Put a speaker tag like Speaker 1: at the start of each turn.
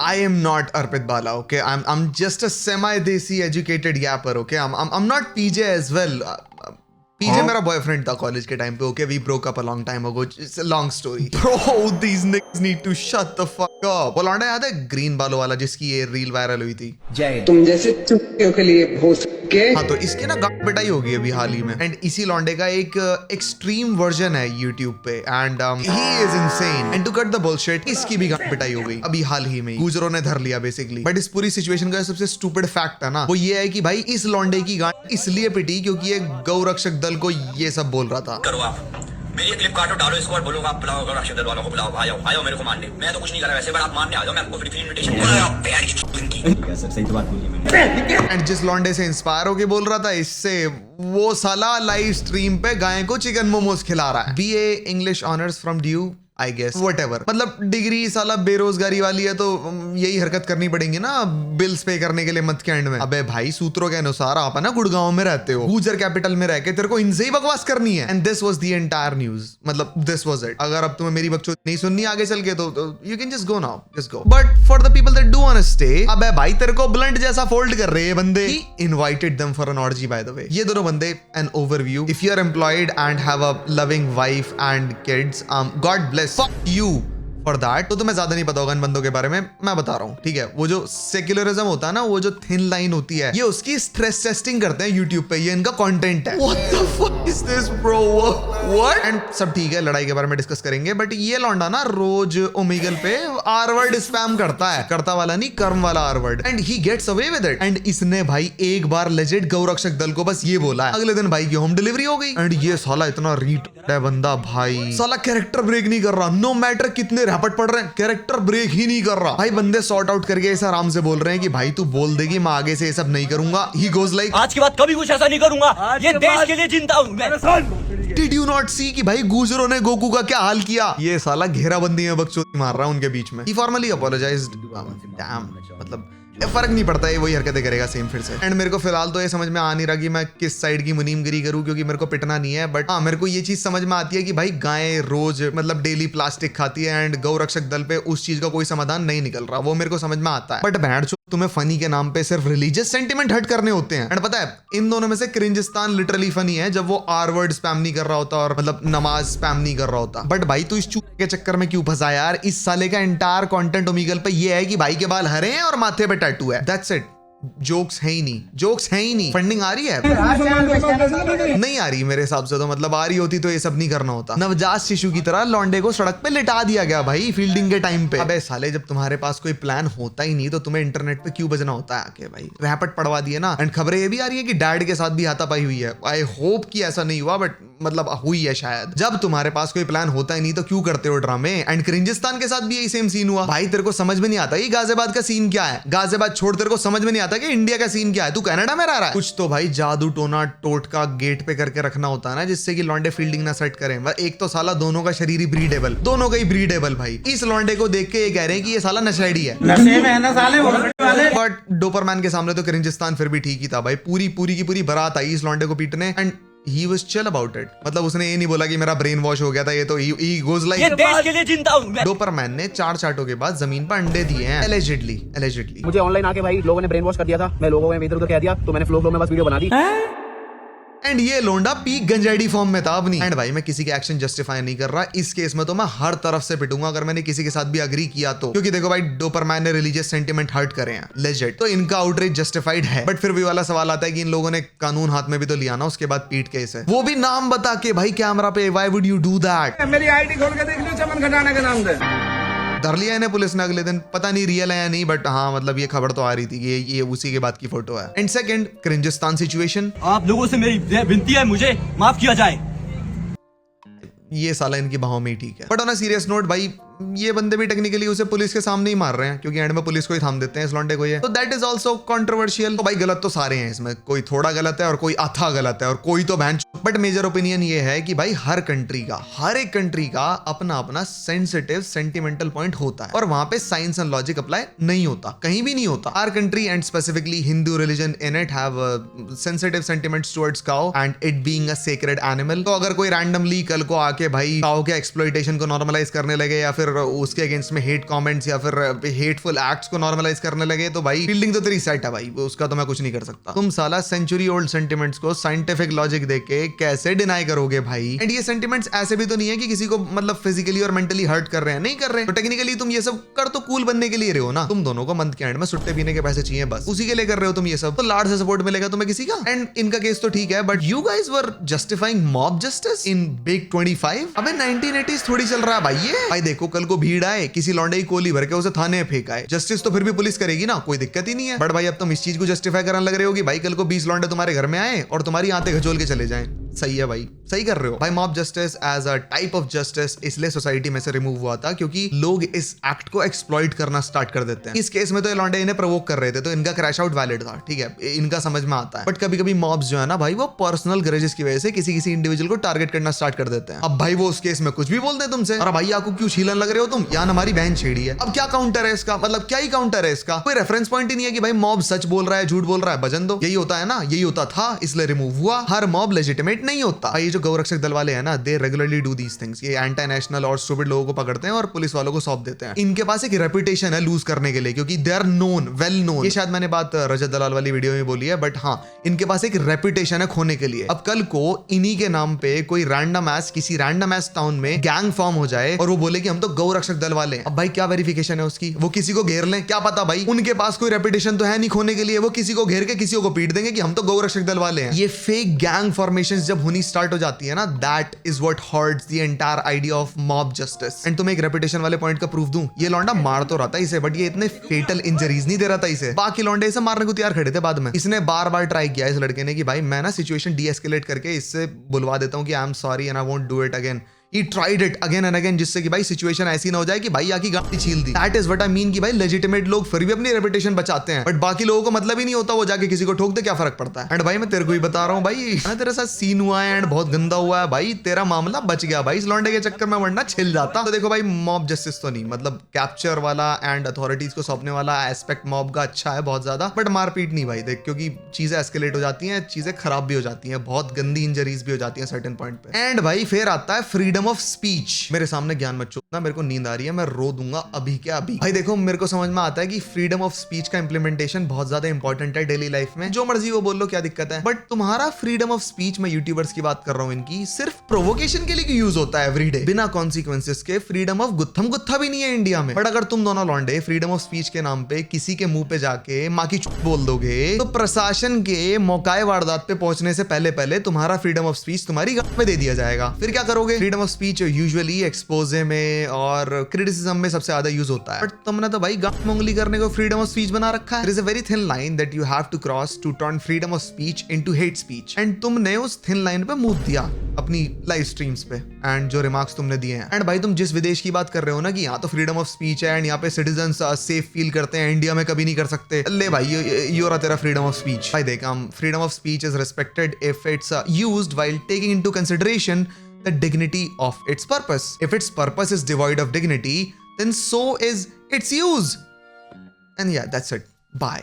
Speaker 1: I am not Arpit Bala, okay? I'm just a semi-desi educated yapper, okay? I'm not PJ as well. PJ मेरा boyfriend था college के time पे, okay? We broke up a long time ago. It's a long story. Bro, these niggas need to shut the fuck up. वो लौंडा याद है green बालों वाला जिसकी ये रील वायरल हुई थी?
Speaker 2: तुम जैसे चुप्पियों के लिए हो सके.
Speaker 1: हाँ, तो इसकी ना गांड पिटाई हो गई अभी हाल ही में. एंड इसी लौंडे का एक एक्सट्रीम वर्जन है यूट्यूब पे. And he is insane. And to cut the bullshit, इसकी भी गांड पिटाई हो गई अभी हाल ही में. गुजरों ने धर लिया बेसिकली. बट इस पूरी सिचुएशन का सबसे स्टूपिड फैक्ट है ना, वो ये है कि भाई इस लौंडे की गांड इसलिए पिटी क्योंकि ये गौ रक्षक दल को ये सब बोल रहा था.
Speaker 3: करो आप मेरी क्लिप काटो, डालो इसको और बोलो आप बुलाओ गौ रक्षक दल वालों को, बुलाओ, आओ मेरे को मारने. मैं तो कुछ नहीं कर रहा वैसे, बट आप मारने आ जाओ, मैं आपको फ्री इनविटेशन सही तो बात बोली मैंने.
Speaker 1: एंड जिस लौंडे से इंस्पायर होके बोल रहा था इससे, वो साला लाइव स्ट्रीम पे गाय को चिकन मोमोज खिला रहा है. BA English honours from DU, I guess, whatever. मतलब डिग्री साला बेरोजगारी वाली है तो यही हरकत करनी पड़ेंगी ना बिल्स पे करने के लिए मंथ के एंड में. अबे भाई, सूत्रों के अनुसार आप ना गुड़गांव में रहते हो, गुजर कैपिटल में रह के तेरे को इनसे ही बकवास करनी है. And this was the entire news. मतलब दिस वाज इट. अगर अब तुम्हें मेरी बकचोद नहीं सुननी आगे चल के तो you can just go now, just go. But for the people that do want to stay, अबे भाई तेरे को ब्लंट जैसा फोल्ड कर रहे हैं बंदे. He invited them for an orgy by the way. ये दोनों बंदे, an overview. If you are employed and have a loving wife and kids, God bless you for that. तो तुम्हें ज्यादा नहीं पता होगा इन बंदों के बारे में, मैं बता रहा हूँ, ठीक है? वो जो सेक्युलरिज्म होता है ना, वो जो थिन लाइन होती है, ये उसकी स्ट्रेस टेस्टिंग करते हैं यूट्यूब पे. ये इनका कंटेंट है. What the fuck is this bro? What? And सब ठीक है, लड़ाई के बारे में डिस्कस करेंगे, बट ये लौंडा ना रोज ओमेगल पे आर वर्ड स्पैम करता है. करता वाला नहीं, कर्म वाला R word. And he gets away with it. एंड इसने भाई एक बार लेजेंड गौ रक्षक दल को बस ये बोला है, अगले दिन भाई की होम डिलीवरी हो गई. एंड ये साला इतना रीट है बंदा भाई, साला कैरेक्टर ब्रेक नहीं कर रहा. नो मैटर कितने रैपट पड़ रहे हैं, कैरेक्टर ब्रेक ही नहीं कर रहा. भाई बंदे सॉर्ट आउट करके ऐसा आराम से बोल रहे हैं कि भाई तू बोल देगी, मैं आगे से ये सब नहीं करूंगा. ही गोज लाइक,
Speaker 4: आज के बाद कभी कुछ ऐसा नहीं करूंगा, ये देश के लिए जिंदा हूं मैं.
Speaker 1: डिड यू नॉट सी कि भाई गुजरों ने गोकू का क्या हाल किया? ये साला घेराबंदी में बकचोदी मार रहा है उनके बीच में. ही फॉर्मली अपोलोजाइज्ड. मतलब फर्क नहीं पड़ता है, वही हरकतें करेगा सेम फिर से. एंड मेरे को फिलहाल तो ये समझ में आ नहीं रहा कि मैं किस साइड की मुनीमगिरी करूं, क्योंकि मेरे को पिटना नहीं है. बट हाँ, मेरे को ये चीज समझ में आती है कि भाई गाय रोज मतलब डेली प्लास्टिक खाती है एंड गौ रक्षक दल पे उस चीज का कोई समाधान नहीं निकल रहा. वो मेरे को समझ में आता है. बट बैंड तुम्हें फनी के नाम पे सिर्फ रिलीजियस सेंटिमेंट हट करने होते हैं. एंड पता है, इन दोनों में से क्रिंजिस्तान लिटरली फनी है जब वो आर वर्ड स्पैम नहीं कर रहा होता और मतलब नमाज स्पैम नहीं कर रहा होता. बट भाई तू इस चूहे के चक्कर में क्यों फंसा यार? इस साले का एंटायर कंटेंट ओमेगल पे ये है कि भाई के बाल हरे हैं और माथे पे टैटू है. That's it. जोक्स है ही नहीं, जोक्स है ही नहीं. फंडिंग आ रही है? नहीं आ रही मेरे हिसाब से तो. मतलब आ रही होती तो ये सब नहीं करना होता. नवजात शिशु की तरह लौंडे को सड़क पे लिटा दिया गया भाई फील्डिंग के टाइम पे. अबे साले, जब तुम्हारे पास कोई प्लान होता ही नहीं तो तुम्हें इंटरनेट पे क्यों बजना होता है आके? भाई रैपट पड़वा दिए ना. एंड खबरें ये भी आ रही है कि डैड के साथ भी हाथापाई हुई है. आई होप कि ऐसा नहीं हुआ, बट मतलब हुई है शायद. जब तुम्हारे पास कोई प्लान होता ही नहीं तो क्यों करते हो ड्रामे? एंड क्रिंजिस्तान के साथ भी यही सेम सीन हुआ. भाई तेरे को समझ में नहीं आता कि गाजियाबाद का सीन क्या है? गाजियाबाद छोड़, तेरे को समझ में नहीं आता कि इंडिया का सीन क्या है? तू कनाडा में रह रहा है. कुछ तो भाई जादू टोना टोटका गेट पे करके रखना होता है ना, जिससे कि लौंडे फील्डिंग ना सेट करें. एक तो साला दोनों का शरीर ही ब्रीडेबल, दोनों का ही ब्रीडेबल. भाई इस लौंडे को देख के ये कह रहे हैं कि ये साला नशेड़ी है.
Speaker 2: नशे में है ना साले वाले.
Speaker 1: बट डोपरमैन के सामने तो क्रिंजिस्तान फिर भी ठीक ही था भाई. पूरी की पूरी बारात आई इस लौंडे को पीटने. And he was chill about it. मतलब उसने ये नहीं बोला कि मेरा ब्रेन वॉश हो गया था. ये तो he goes like,
Speaker 4: ये देश के लिए जिंदा हूं मैं.
Speaker 1: डोपरमैन ने 4 चाटों के बाद जमीन पर अंडे दिए हैं allegedly.
Speaker 5: मुझे ऑनलाइन आके भाई लोगों ने ब्रेन वॉश कर दिया था. मैं लोगों को इधर उधर कह दिया तो मैंने फ्लो में बस वीडियो बना दी.
Speaker 1: एंड ये लोंडा पीक गंजेडी फॉर्म में था अपनी. एंड भाई मैं किसी के एक्शन जस्टिफाई नहीं कर रहा. इस केस में तो मैं हर तरफ से पिटूंगा अगर मैंने किसी के साथ भी अग्री किया तो. क्योंकि देखो भाई, डोपरमैन ने रिलीजियस सेंटिमेंट हर्ट करे हैं लेजेंड, तो इनका आउटरीच जस्टिफाइड है. बट फिर भी वाला सवाल आता है कि इन लोगों ने कानून हाथ में भी तो लिया ना उसके बाद पीट के इसे, वो भी नाम बता के भाई कैमरा पे. Why would you do that?
Speaker 2: मेरी आईडी खोल के देख लो, चमन खटाना के नाम से
Speaker 1: धर लिया इन्हें पुलिस ने अगले दिन. पता नहीं रियल है या नहीं, बट हाँ मतलब ये खबर तो आ रही थी कि ये उसी के बाद की फोटो है. And second, Cringistan situation.
Speaker 4: आप लोगों से मेरी विनती है, मुझे माफ किया जाए.
Speaker 1: ये साला इनकी बाहों में ही ठीक है. But on a serious note भाई, ये बंदे भी टेक्निकली उसे पुलिस के सामने ही मार रहे हैं, क्योंकि एंड में पुलिस को ही थाम देते हैं इस लौंडे को. ये तो दैट इज आल्सो कंट्रोवर्शियल. तो भाई गलत तो सारे हैं इसमें, कोई थोड़ा गलत है और कोई अथा गलत है और कोई तो बहन. बट मेजर ओपिनियन ये है कि भाई हर एक कंट्री का अपना अपना सेंसिटिव सेंटिमेंटल पॉइंट होता है और वहां पे साइंस एंड लॉजिक अप्लाई नहीं होता, कहीं भी नहीं होता. Our country and specifically Hindu religion in it have sensitive sentiments towards cow and it being a sacred animal. तो अगर कोई रैंडमली कल को आके भाई काउ के एक्सप्लॉइटेशन को नॉर्मलाइज करने लगे या फिर उसके अगेंस्ट में हेट कमेंट्स या फिर हेटफुल एक्ट्स को नॉर्मलाइज करने लगे तो भाई फील्डिंग तो तेरी सेट है भाई, उसका तो मैं कुछ नहीं कर सकता। तुम साला सेंचुरी ओल्ड सेंटिमेंट्स को साइंटिफिक लॉजिक देके कैसे डिनाई करोगे भाई? एंड ये सेंटिमेंट्स ऐसे भी तो नहीं है कि किसी को मतलब फिजिकली और मेंटली हर्ट कर रहे हैं, नहीं कर रहे। तो टेक्निकली तुम ये सब कर तो कूल बनने के लिए रहे हो ना। तुम दोनों को मंथ के एंड में सुट्टे पीने के पैसे चाहिए, बस उसी के लिए कर रहे हो तुम ये सब। तो लाड से सपोर्ट मिलेगा तुम्हें किसी का? एंड इनका केस तो ठीक है, but you guys were justifying mob justice in big 25। अबे 1980s थोड़ी चल रहा है भाई ये। भाई देखो कल को भीड़ आए, किसी लौंडे की कोली भर के उसे थाने फेंकाए, जस्टिस तो फिर भी पुलिस करेगी ना, कोई दिक्कत ही नहीं है। बट भाई अब तुम इस चीज को जस्टिफाई करने लग रहे हो कि भाई कल को 20 लौंडे तुम्हारे घर में आए और तुम्हारी आंतें घचोल के चले जाएं। सही है भाई, सही कर रहे हो भाई। Mob justice as a type of justice इसलिए सोसाइटी में से रिमूव हुआ था क्योंकि लोग इस एक्ट को एक्सप्लॉइट करना स्टार्ट कर देते हैं। इस केस में तो ये लौंडे इन्हें प्रोवोक कर रहे थे तो इनका क्रैश आउट वैलिड था, ठीक है, इनका समझ में आता है। बट कभी कभी मॉब्स जो है ना भाई वो पर्सनल ग्रजेस की वजह से किसी किसी इंडिविजुअल को टारगेट करना स्टार्ट कर देते हैं। अब भाई वो उस केस में कुछ भी बोलते हैं तुमसे, अरे भाई आपको क्यों छीलन लग रहे हो तुम, यार हमारी बहन छेड़ी है। अब क्या काउंटर है इसका, मतलब क्या ही काउंटर है इसका? कोई रेफरेंस पॉइंट ही नहीं है कि भाई मॉब सच बोल रहा है झूठ बोल रहा है, भजन दो। यही होता है ना, यही होता था इसलिए रिमूव हुआ। हर मॉब लेजिटिमेट नहीं होता। ये जो गौरक्षक दल वाले हैं ना, दे रेगुलरली डू दीस थिंग्स। ये एंटी नेशनल और स्टूपिड लोगों को पकड़ते हैं और पुलिस वालों को सौंप देते हैं। इनके पास एक रेपुटेशन है लूज करने के लिए क्योंकि they are known, well known. ये शायद मैंने बात रजत दलाल वाली वीडियो में बोली है, बट हाँ इनके पास एक रेपुटेशन है खोने के लिए। अब कल को इन्हीं के नाम पे कोई रैंडम एस किसी रैंडम एस टाउन में गैंग फॉर्म हो जाए और वो बोले कि हम तो गौरक्षक दल वाले हैं। अब भाई क्या वेरिफिकेशन है उसकी? वो किसी को घेर लें, क्या पता भाई उनके पास कोई रेपुटेशन तो है नहीं खोने के लिए, वो किसी को घेर के किसी को पीट देंगे कि हम तो गौरक्षक दल वाले हैं। ये फेक गैंग फॉर्मेशंस जब होनी स्टार्ट हो जाती है ना, that is what hertz the entire idea of mob justice. And तुम्हें एक रेपुटेशन वाले पॉइंट का प्रूफ दूं, ये लौंडा मार तो रहा था इसे, बट ये इतने फेटल इंजरीज नहीं दे रहा था इसे। बाकी लौंडे इसे मारने को तैयार खड़े थे बाद में। इसने बार बार ट्राई किया इस लड़के ने कि भाई मैं ना सिचुएशन डीएस्केलेट करके इससे बुलवा देता हूं कि I am sorry and I won't do it again. He tried it again and again जिससे कि भाई सिचुएशन ऐसी ना हो जाए कि भाई आकी गाड़ी छील दी। That is what I mean कि भाई लेजिटिमेट लोग फिर भी अपनी रेपुटेशन बचाते हैं, बट बाकी लोगों को मतलब ही नहीं होता, वो जाके किसी को ठोक दे क्या फर्क पड़ता है। एंड भाई मैं तेरे को ही बता रहा हूँ भाई, तेरे साथ सीन हुआ है एंड बहुत गंदा हुआ है भाई, तेरा मामला बच गया भाई इस लौंडे के चक्कर में, वरना छिल जाता। तो देखो भाई मॉब जस्टिस तो नहीं, मतलब कैप्चर वाला एंड अथॉरिटीज को सौंपने वाला एस्पेक्ट मॉब का अच्छा है बहुत ज्यादा, बट मारपीट नहीं भाई देख, क्योंकि चीजें एस्केलेट हो जाती हैं, चीजें खराब भी हो जाती हैं, बहुत गंदी इंजरीज भी हो जाती है सर्टेन पॉइंट पे। एंड भाई फिर आता है फ्रीडम ऑफ स्पीच। मेरे सामने ज्ञान मत चोदना, मेरे को नींद आ रही है, मैं रो दूंगा अभी के अभी। भाई देखो मेरे को समझ में आता है कि फ्रीडम ऑफ स्पीच का इंप्लीमेंटेशन बहुत ज्यादा इंपॉर्टेंट है डेली लाइफ में, जो मर्जी वो बोल लो, क्या दिक्कत है। बट तुम्हारा फ्रीडम ऑफ स्पीच, मैं यूट्यूबर्स की बात कर रहा हूँ इनकी, सिर्फ प्रोवोकेशन के लिए यूज होता है एवरीडे बिना कॉन्सिक्वेंसेस के। फ्रीडम ऑफ गुत्थम गुत्था भी नहीं है इंडिया में। बट अगर तुम दोनों लौंडे फ्रीडम ऑफ स्पीच के नाम पे किसी के मुंह पे जाके माँ की चुप बोल दोगे तो प्रशासन के मौकाए वारदात पे पहुंचने से पहले पहले तुम्हारा फ्रीडम ऑफ स्पीच तुम्हारी गांड में दे दिया जाएगा। फिर क्या करोगे? Freedom of speech usually exposé में और क्रिटिसिज्म में सबसे ज्यादा यूज होता है, बट तुमने तो भाई गांड में उंगली करने को फ्रीडम ऑफ स्पीच बना रखा है। There is a very thin line that you have to cross to turn freedom of speech into hate speech, and तुमने उस थिन लाइन पे मुंह दिया अपनी लाइव स्ट्रीम्स पे एंड जो रिमार्क्स तुमने दिए हैं। एंड भाई तुम जिस विदेश की बात कर रहे हो ना कि यहाँ तो फ्रीडम ऑफ स्पीच है एंड यहाँ पे सिटीजंस सेफ फील करते हैं, इंडिया में कभी नहीं कर सकते, ले भाई ये रहा तेरा फ्रीडम ऑफ स्पीच। भाई देख, freedom of speech is respected if it's used while taking into consideration the dignity of its purpose. If its purpose is devoid of dignity, then so is its use. And yeah, that's it. Bye.